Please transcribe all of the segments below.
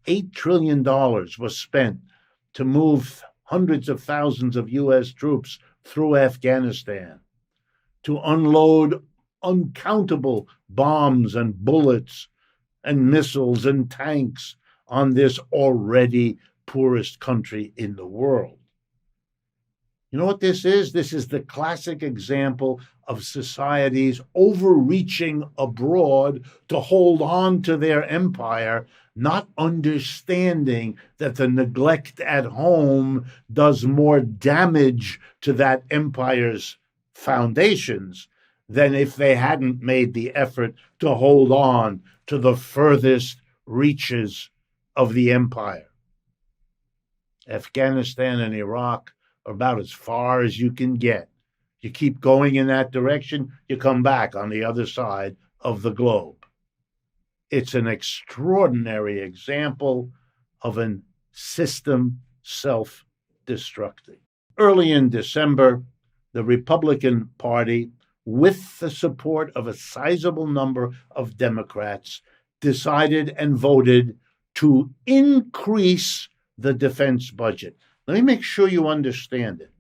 $8 trillion was spent to move hundreds of thousands of U.S. troops through Afghanistan, to unload uncountable bombs and bullets and missiles and tanks on this already poorest country in the world. You know what this is? This is the classic example of societies overreaching abroad to hold on to their empire, not understanding that the neglect at home does more damage to that empire's foundations than if they hadn't made the effort to hold on to the furthest reaches of the empire. Afghanistan and Iraq are about as far as you can get. You keep going in that direction, you come back on the other side of the globe. It's an extraordinary example of a system self-destructing. Early in December, the Republican Party, with the support of a sizable number of Democrats, decided and voted to increase the defense budget. Let me make sure you understand it.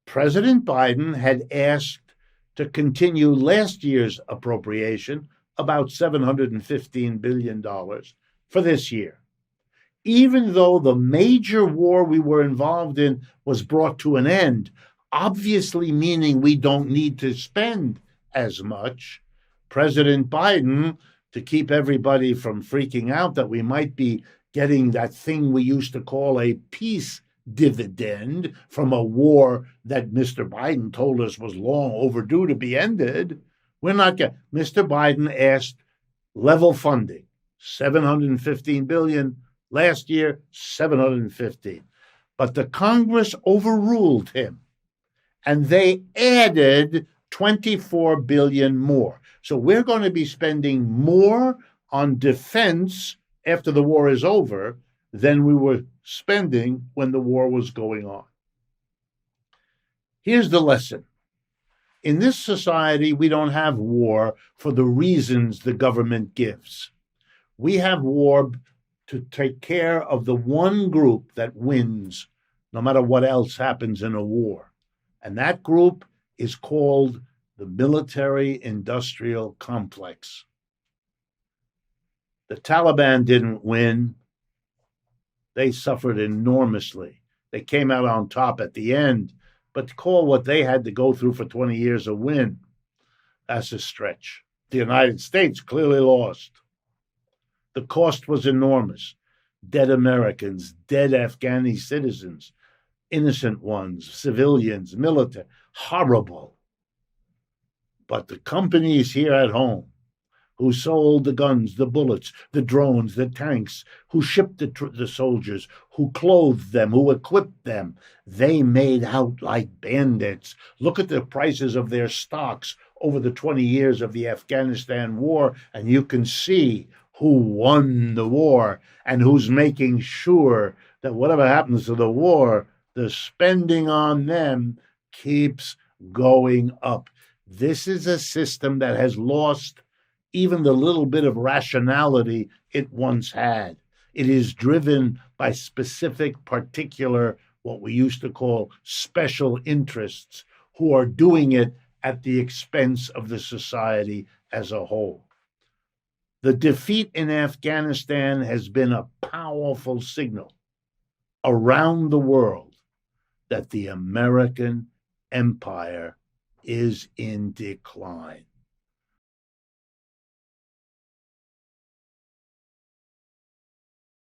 President Biden had asked to continue last year's appropriation, about $715 billion, for this year. Even though the major war we were involved in was brought to an end, obviously meaning we don't need to spend as much, President Biden, to keep everybody from freaking out that we might be getting that thing we used to call a peace dividend from a war that Mr. Biden told us was long overdue to be ended, we're not getting. Mr. Biden asked level funding, $715 billion. Last year, $715. But the Congress overruled him, and they added $24 billion more. So we're going to be spending more on defense after the war is over than we were spending when the war was going on. Here's the lesson. In this society, we don't have war for the reasons the government gives. We have war to take care of the one group that wins no matter what else happens in a war. And that group is called the military-industrial complex. The Taliban didn't win. They suffered enormously. They came out on top at the end, but to call what they had to go through for 20 years a win, that's a stretch. The United States clearly lost. The cost was enormous. Dead Americans, dead Afghani citizens, innocent ones, civilians, military, horrible. But the companies here at home who sold the guns, the bullets, the drones, the tanks, who shipped the soldiers, who clothed them, who equipped them, they made out like bandits. Look at the prices of their stocks over the 20 years of the Afghanistan war, and you can see who won the war and who's making sure that whatever happens to the war, the spending on them keeps going up. This is a system that has lost even the little bit of rationality it once had. It is driven by specific, particular, what we used to call special interests, who are doing it at the expense of the society as a whole. The defeat in Afghanistan has been a powerful signal around the world that the American empire is in decline.